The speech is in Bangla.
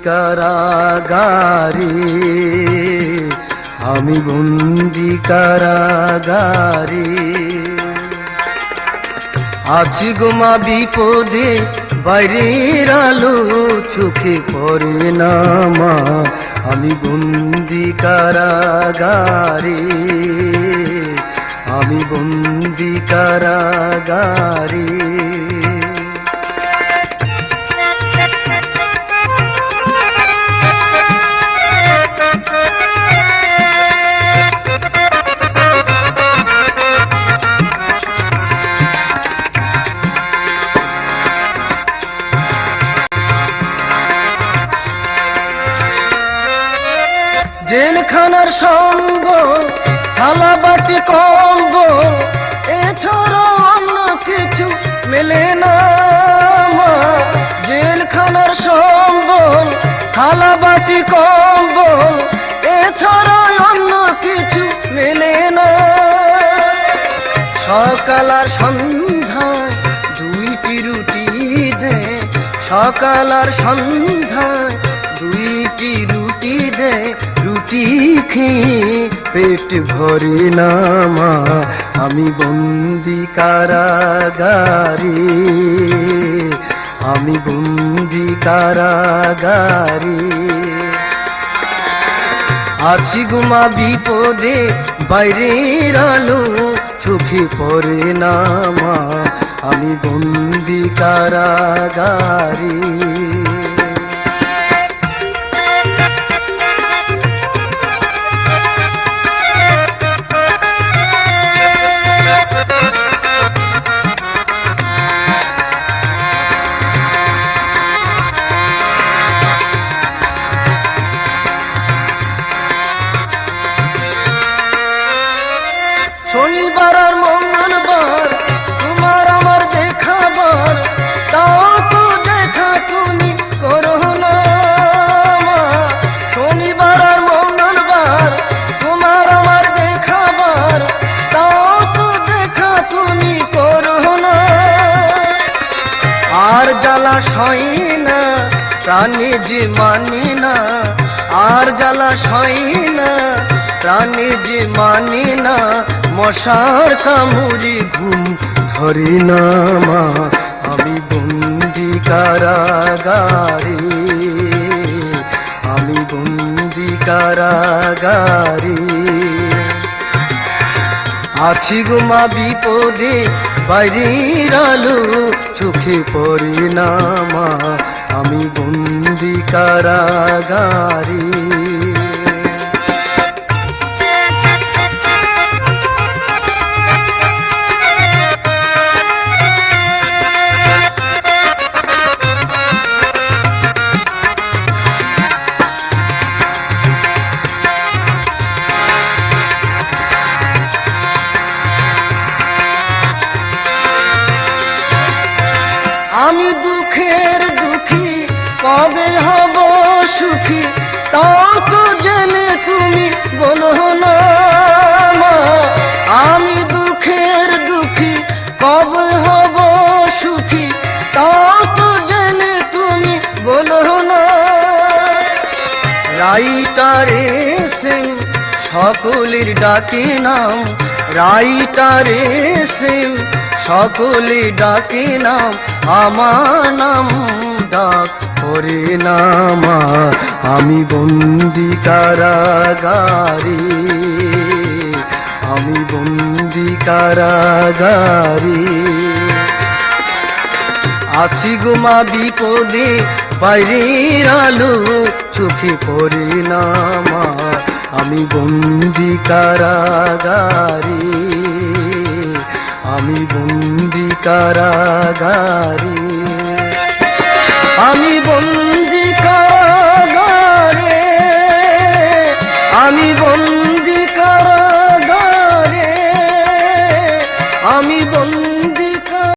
কারাগারে আমি বন্দি কারাগারে আছি গো মা বিপদে বাইরের আলো চোখে পড়ে না মা আমি বন্দি কারাগারে আমি বন্দি কারাগারে জেলখানার সঙ্গ থালা বাটি কম্বল এছাড়া অন্য কিছু মেলে না মা জেলখানার সম্বল থালা বাটি কম্বল এছাড়া অন্য কিছু মেলে না সকাল আর সন্ধ্যায় দুইটি রুটি দে সকাল আর সন্ধ্যায় দুইটি রুটি দে রুটি খেয়ে পেট ভরে না মা আমি বন্দি কারাগারে আমি বন্দি কারাগারে আছি গো মা বিপদে বাইরের আলো চোখে পড়ে না মা আমি বন্দি কারাগারে শনিবার আর মঙ্গলবার তোমার আমার দেখাবার তাও তো দেখা তুমি করো না শনিবার আর মঙ্গলবার তোমার আমার দেখাবার তাও তো দেখা তুমি করো না আর জ্বালা সয় না প্রাণে যে মানে না আর জ্বালা সয় না প্রাণে যে মানে না মশার কামড়ে ঘুম ধরে না মা আমি বন্দি কারাগারে আমি বন্দি কারাগারে আছি গো মা বিপদে বাইরের আলো চোখে পড়ে না মা আমি বন্দি কারাগারে আমি দুঃখের দুঃখী কবে হব সুখী তাও তো জেনে তুমি বলো না মা আমি দুঃখের দুঃখী কবে হব সুখী তাও তো জেনে তুমি বলো না রাইটারে সেম সকলের ডাকে নাম রাইটারে সেম সকলে ডাকে নাম আমার নাম ডাক করে না মা আমি বন্দি কারাগারে আমি বন্দি কারাগারে আছি গো মা বিপদে বাইরের আলো চোখে পড়ে না মা আমি বন্দি কারাগারে